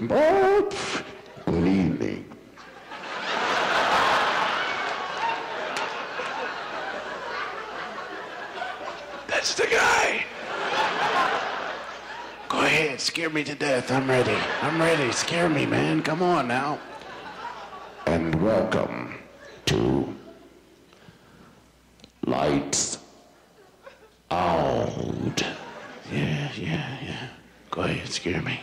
evening. That's the guy. Go ahead, scare me to death. I'm ready. I'm ready. Scare me, man. Come on now. And welcome to Lights Out. Yeah. Go ahead, scare me.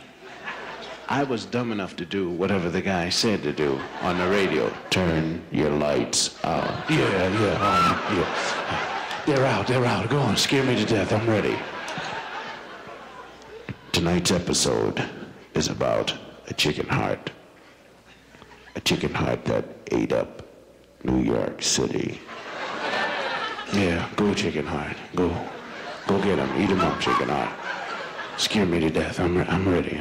I was dumb enough to do whatever the guy said to do on the radio. Turn your lights out. Yeah. They're out. Go on, scare me to death. I'm ready. Tonight's episode is about a chicken heart. A chicken heart that ate up New York City. Yeah, go chicken heart. Go get him. Eat him up, chicken heart. Scare me to death. I'm ready.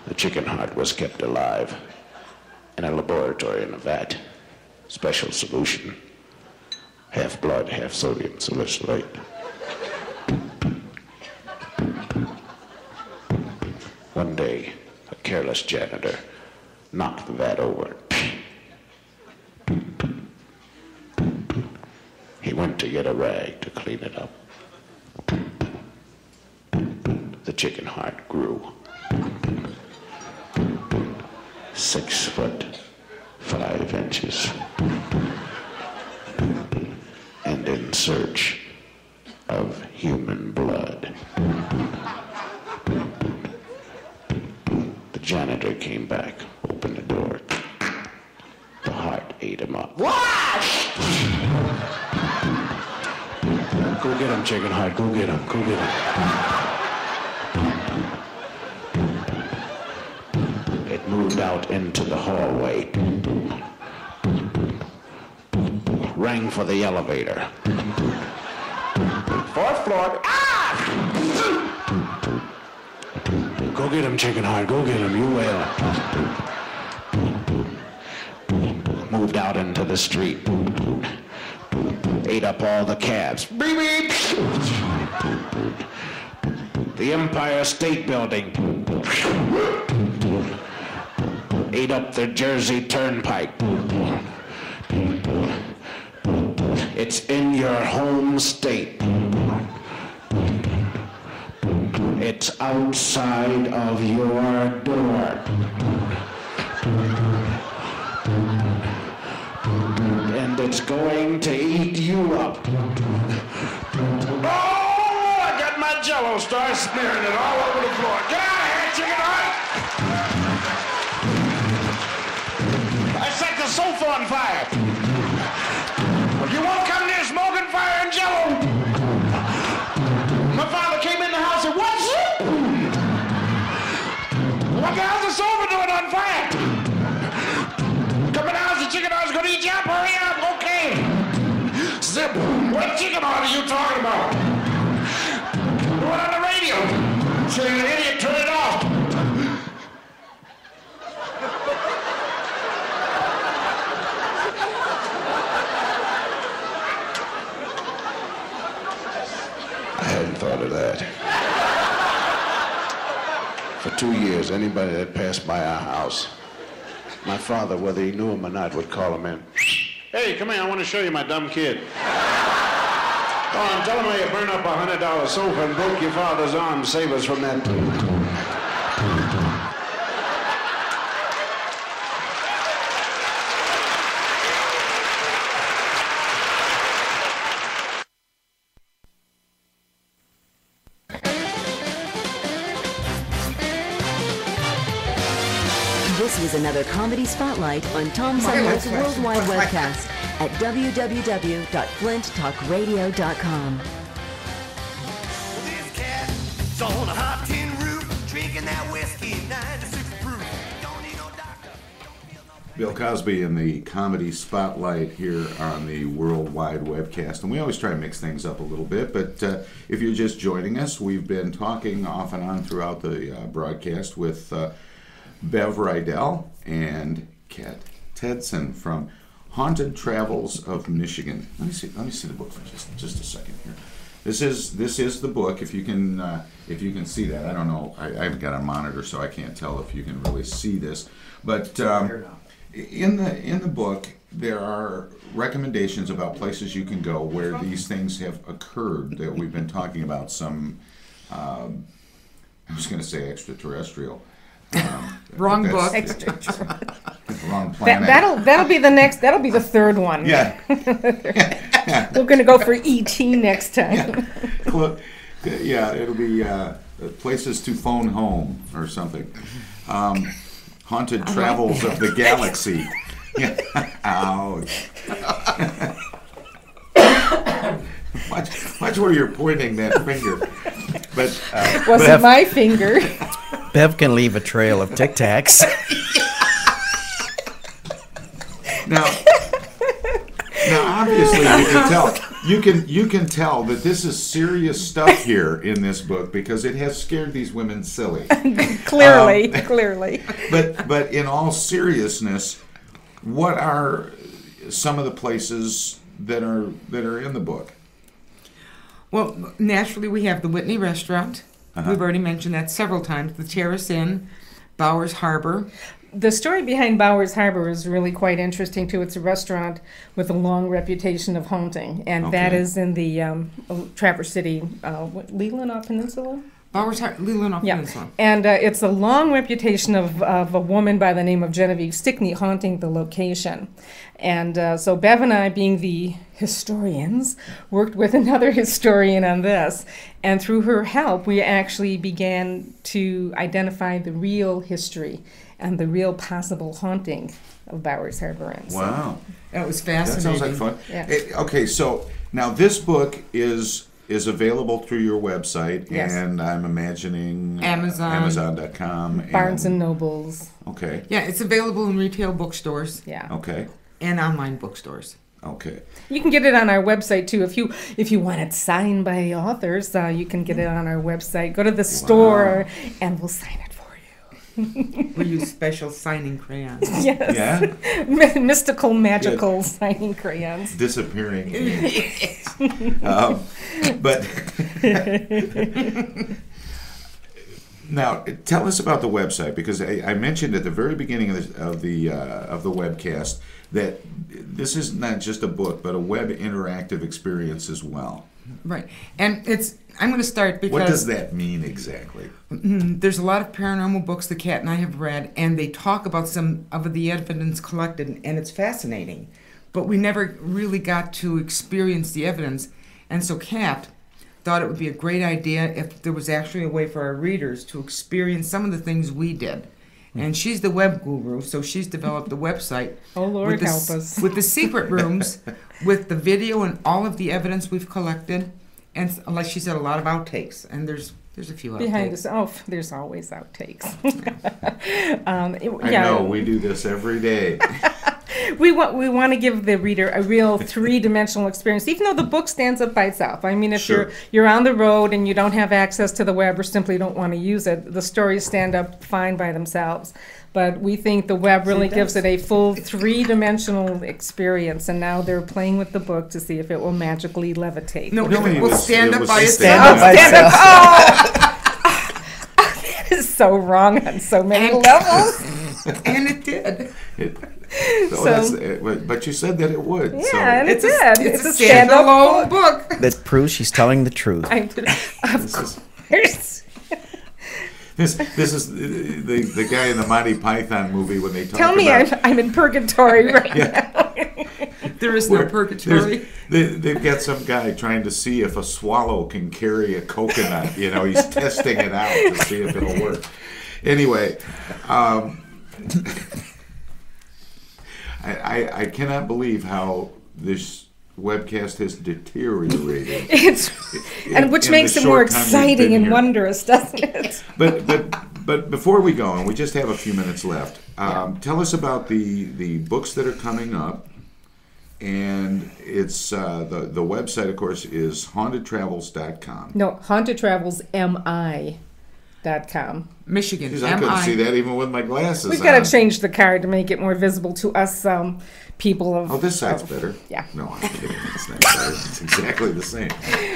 The chicken heart was kept alive in a laboratory in a vat. Special solution. Half blood, half sodium salicylate. One day, a careless janitor knocked the vat over. He went to get a rag to clean it up. The chicken heart grew. 6 foot 5 inches. And in search of human blood. The janitor came back, opened the door. The heart ate him up. What? Go get him, chicken heart. Go get him. It moved out into the hallway. Rang for the elevator. 4th floor. Ah! Go get him, chicken heart. Go get him. You will. Moved out into the street. ate up all the cabs. Beep, beep. The Empire State Building ate up the Jersey Turnpike. It's in your home state. It's outside of your door. And it's going to eat you up. Oh, I got my Jell-O, start smearing it all over the floor. Get out of here, chicken heart! I set the sofa on fire. You won't come near smoking fire and Jell-O. My father came in the house and what's it? What the hell's the sofa doing on fire? Come in the house, the chicken heart's gonna eat you up. Hurry up, okay. Zip, what chicken heart are you talking about? What on the radio? Say, you idiot, turn it off. I hadn't thought of that. For 2 years, anybody that passed by our house, my father, whether he knew him or not, would call him in. Hey, come here, I want to show you my dumb kid. Go on, tell him how you burned up $100 sofa and broke your father's arm. Save us from that. This was another comedy spotlight on Tom Sumner's worldwide webcast at www.flinttalkradio.com. This cat's on a hot tin roof, drinking that whiskey, 96 proof. Don't need no doctor. Bill Cosby in the comedy spotlight here on the worldwide webcast. And we always try to mix things up a little bit, but if you're just joining us, we've been talking off and on throughout the broadcast with Bev Rydell and Kat Tedson from Haunted Travels of Michigan. Let me see the book for just a second here. This is the book. If you can see that, I don't know. I haven't got a monitor, so I can't tell if you can really see this. But in the book, there are recommendations about places you can go where these things have occurred that we've been talking about. Some, I was going to say extraterrestrial. Wrong book. Wrong planet. That'll be the next. That'll be the third one. Yeah. We're gonna go for E.T. next time. Yeah, it'll be places to phone home or something. Haunted Travels of the Galaxy. Yeah. Ouch. Watch where you're pointing that finger. But Wasn't my finger. Bev can leave a trail of Tic Tacs. Now, obviously, you can tell that this is serious stuff here in this book because it has scared these women silly. Clearly. But in all seriousness, what are some of the places that are in the book? Well, naturally, we have the Whitney Restaurant. We've already mentioned that several times. The Terrace Inn, Bowers Harbor. The story behind Bowers Harbor is really quite interesting, too. It's a restaurant with a long reputation of haunting, and that is in the Traverse City, Leelanau Peninsula? Bowers Harbor, Leelanau Peninsula. And it's a long reputation of a woman by the name of Genevieve Stickney haunting the location. And so Bev and I, being the historians, worked with another historian on this. And through her help, we actually began to identify the real history and the real possible haunting of Bowers Harbor Inn. Wow. That was fascinating. That sounds like fun. Yeah. Okay, so now this book is available through your website, Yes. and I'm imagining Amazon. Amazon.com. Barnes and Nobles. Okay. Yeah, it's available in retail bookstores Yeah. Okay. and online bookstores. Okay. You can get it on our website too. If you want it signed by authors, you can get it on our website. Go to the store and we'll sign it for you. We use special signing crayons. Yes. Yeah? Mystical, magical signing crayons. Disappearing. But now, tell us about the website, because I mentioned at the very beginning of the webcast that this is not just a book, but a web interactive experience as well. Right. And I'm going to start because... What does that mean exactly? There's a lot of paranormal books that Kat and I have read, and they talk about some of the evidence collected, and it's fascinating. But we never really got to experience the evidence. And so Kat thought it would be a great idea if there was actually a way for our readers to experience some of the things we did. And she's the web guru, so she's developed a website. Oh, Lord, help us. With the secret rooms, with the video and all of the evidence we've collected, and like she said, a lot of outtakes. And there's a few outtakes. Behind us, there's always outtakes. I know, we do this every day. We want to give the reader a real three-dimensional experience, even though the book stands up by itself. I mean, if you're on the road and you don't have access to the web or simply don't want to use it, the stories stand up fine by themselves. But we think the web really gives it a full three-dimensional experience, and now they're playing with the book to see if it will magically levitate. No, it will stand up by itself. That is so wrong on so many levels. And it did. But you said that it would. Yeah, so. and it did. It's a standalone book. That proves she's telling the truth. Of course. This is the guy in the Monty Python movie when they talk Tell me about... I'm in purgatory right now. There is no purgatory. They've got some guy trying to see if a swallow can carry a coconut. You know, he's testing it out to see if it'll work. Anyway, I cannot believe how this webcast has deteriorated. Which makes it more exciting and wondrous, doesn't it? But before we go, and we just have a few minutes left, tell us about the books that are coming up. And it's the website, of course, is hauntedtravels.com. No, hauntedtravelsmi.com. Michigan. Jeez, I couldn't see that even with my glasses. We've got to change the card to make it more visible to us people of... Oh, this side's better. Yeah. No, I'm kidding. It's not better. It's exactly the same.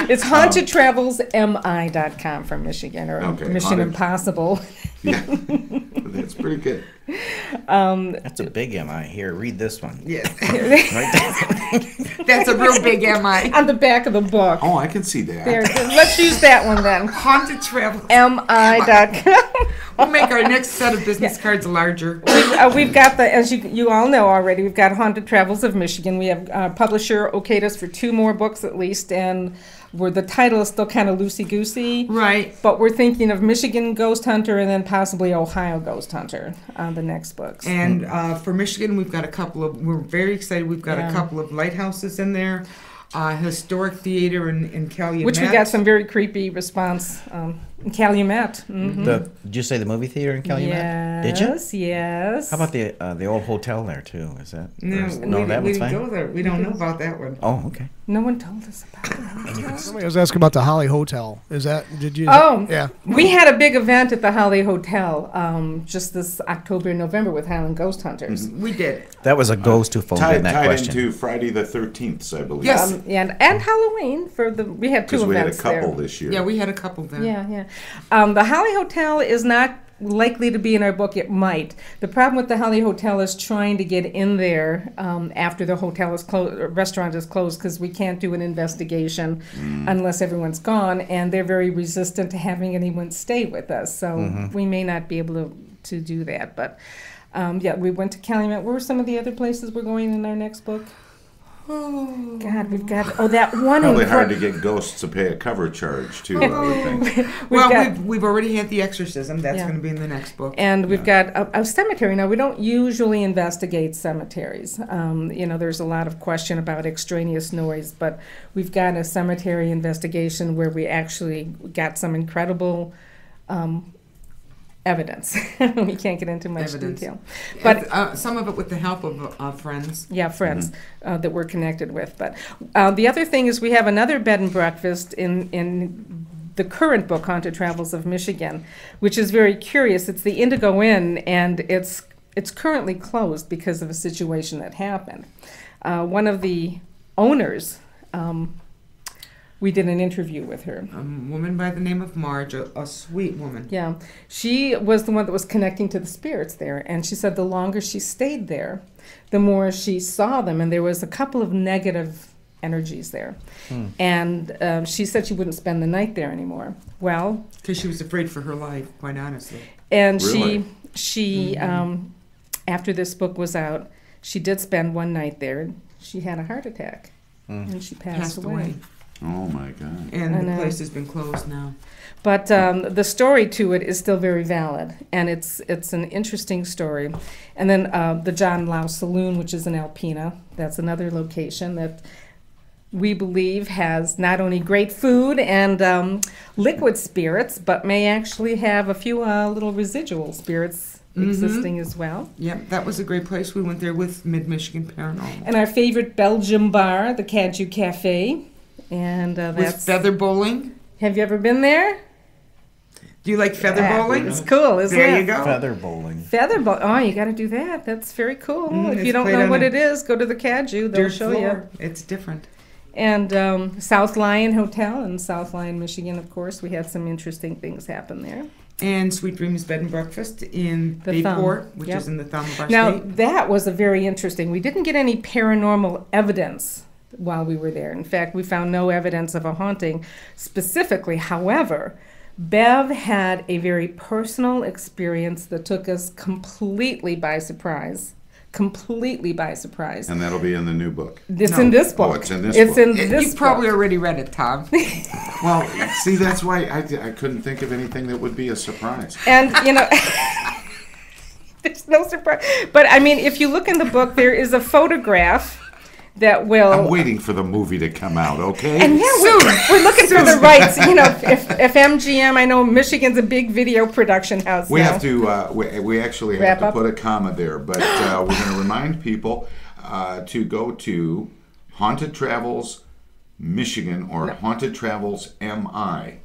It's hauntedtravelsmi.com from Michigan, or Mission Impossible. Yeah, that's pretty good. That's a big MI. Here, read this one. Yeah. Right. That's a real big MI. On the back of the book. Oh, I can see that. There, let's use that one then. Haunted Travel. MI.com. We'll make our next set of business cards larger. We've got as you all know already, we've got Haunted Travels of Michigan. We have publisher okayed us for 2 more books at least, and where the title is still kind of loosey-goosey. Right. But we're thinking of Michigan Ghost Hunter and then possibly Ohio Ghost Hunter on the next books. And for Michigan, we've got a couple of, we're very excited, we've got a couple of lighthouses in there, historic theater in Calumet. Which we got some very creepy response in Calumet. Mm-hmm. Did you say the movie theater in Calumet? Yes. Did you? Yes. How about the old hotel there too? Is that? No, that we one's didn't fine? go there. We don't know about that one. Oh, okay. No one told us about it. Somebody was asking about the Holly Hotel. Did you? Oh, yeah. We had a big event at the Holly Hotel just this October and November with Highland Ghost Hunters. We did. That was a ghost who phoned in that tied question. into Friday the 13th, I believe. Yes. And Halloween we had 2 events Because we had a couple there. this year. Yeah, we had a couple there. Yeah. The Holly Hotel is not likely to be in our book. It might. The problem with the Holly Hotel is trying to get in there after the hotel is closed, restaurant is closed, because we can't do an investigation unless everyone's gone, and they're very resistant to having anyone stay with us. So we may not be able to do that. But we went to Calumet. Where were some of the other places we're going in our next book? Oh God, we've got that one. Probably hard to get ghosts to pay a cover charge too. I would think. We've already had the exorcism. That's going to be in the next book. And we've got a cemetery. Now, we don't usually investigate cemeteries. There's a lot of question about extraneous noise, but we've got a cemetery investigation where we actually got some incredible evidence. We can't get into much detail, but some of it with the help of friends. Yeah, friends that we're connected with. But the other thing is we have another bed and breakfast in the current book, Haunted Travels of Michigan, which is very curious. It's the Indigo Inn, and it's currently closed because of a situation that happened. One of the owners, we did an interview with her. A woman by the name of Marge, a sweet woman. Yeah, she was the one that was connecting to the spirits there, and she said the longer she stayed there, the more she saw them, and there was a couple of negative energies there. And she said she wouldn't spend the night there anymore. Well, because she was afraid for her life, quite honestly. And Really? she after this book was out, she did spend one night there, and she had a heart attack, and she passed away. Oh my God. And the place has been closed now. But the story to it is still very valid, and it's an interesting story. And then the John Lau Saloon, which is in Alpena, that's another location that we believe has not only great food and liquid spirits, but may actually have a few little residual spirits existing as well. Yep, that was a great place. We went there with Mid-Michigan Paranormal. And our favorite Belgium bar, the Caju Cafe. And with that's feather bowling. Have you ever been there? Do you like feather bowling? It's cool, isn't it? There you go. Feather bowling. Feather bowling. Oh, you got to do that. That's very cool. If it's you don't played know on what a it is, go to the Caju. They'll Dirt show floor. you. It's different. And South Lion Hotel in South Lion, Michigan, of course. We had some interesting things happen there. And Sweet Dreams Bed and Breakfast in The Thumb. Bayport, which Yep. is in the thumb of our Now, state. that was a very interesting. We didn't get any paranormal evidence while we were there. In fact, we found no evidence of a haunting specifically. However, Bev had a very personal experience that took us completely by surprise. Completely by surprise. And that'll be in the new book. It's in this book. Oh, it's in this It's book. in this You probably book. already read it, Tom. Well, see, that's why I couldn't think of anything that would be a surprise. And, you know, there's no surprise. But, I mean, if you look in the book, there is a photograph that will... I'm waiting for the movie to come out, okay? And yeah, we're looking for the rights. You know, if MGM, I know Michigan's a big video production house We now. have to, we actually Wrap have to up? put a comma there, but we're going to remind people to go to Haunted Travels Michigan or Haunted Travels MI,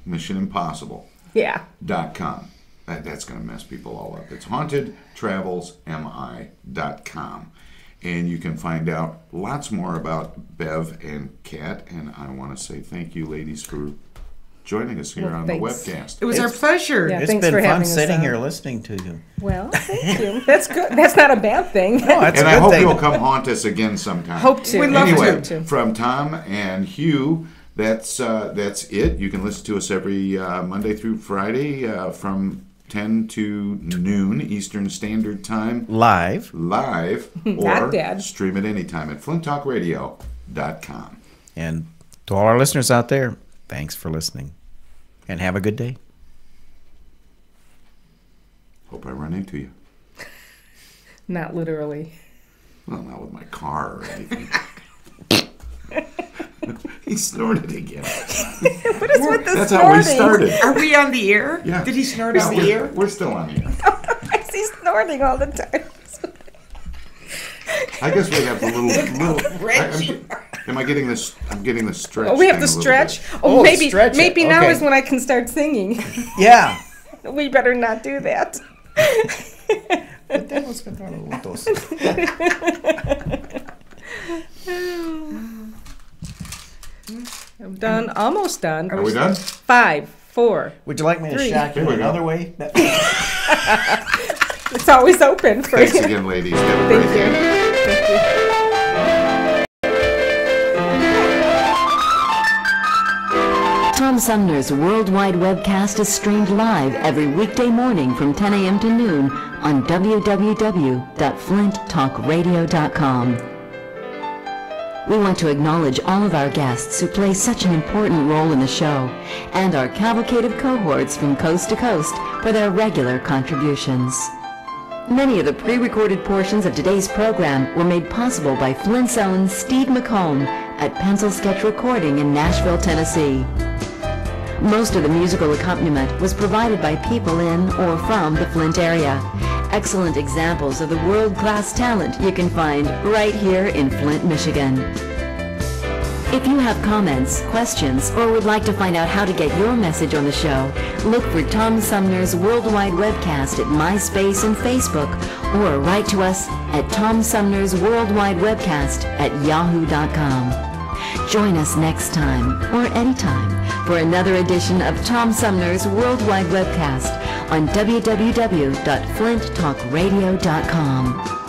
Mission Impossible. Yeah. .com. That's going to mess people all up. It's hauntedtravelsmi.com. And you can find out lots more about Bev and Kat. And I want to say thank you, ladies, for joining us here on the thanks. webcast. It was our pleasure. Yeah, It's thanks been for fun having us sitting on. here listening to you. Well, thank you. That's good. That's not a bad thing. No, that's And a I good hope thing. you'll come haunt us again sometime. Hope to. We'd love Anyway, to. from Tom and Hugh, that's it. You can listen to us every Monday through Friday from 10 to noon Eastern Standard Time, Live. Not or dead. stream it anytime at flinttalkradio.com. And to all our listeners out there, thanks for listening. And have a good day. Hope I run into you. Not literally. Well, not with my car or anything. He snorted again. What is with the That's how we snorting? started. Are we on the air? Yeah. Did he snort on the we're, air? we're still on the air. I see snorting all the time. I guess we have the little. Reggie. Am I getting this? I'm getting the stretch. Oh, we have thing to a little stretch. bit. Oh, Oh, maybe stretch it. now Okay. is when I can start singing. Yeah. We better not do that. I'm done. Almost done. Are we done? 5, 4. Would you like me to Three. shock you Here we go. another way? It's always open for Thanks you. again, ladies. Have a great Thank day. you. Thank you. Tom Sumner's worldwide webcast is streamed live every weekday morning from 10 a.m. to noon on www.flinttalkradio.com. We want to acknowledge all of our guests who play such an important role in the show and our cavalcade of cohorts from coast to coast for their regular contributions. Many of the pre-recorded portions of today's program were made possible by Flint's own Steve McComb at Pencil Sketch Recording in Nashville, Tennessee. Most of the musical accompaniment was provided by people in or from the Flint area. Excellent examples of the world-class talent you can find right here in Flint, Michigan. If you have comments, questions, or would like to find out how to get your message on the show, look for Tom Sumner's Worldwide Webcast at MySpace and Facebook, or write to us at Tom Sumner's Worldwide Webcast at yahoo.com. Join us next time, or anytime, for another edition of Tom Sumner's Worldwide Webcast on www.flinttalkradio.com.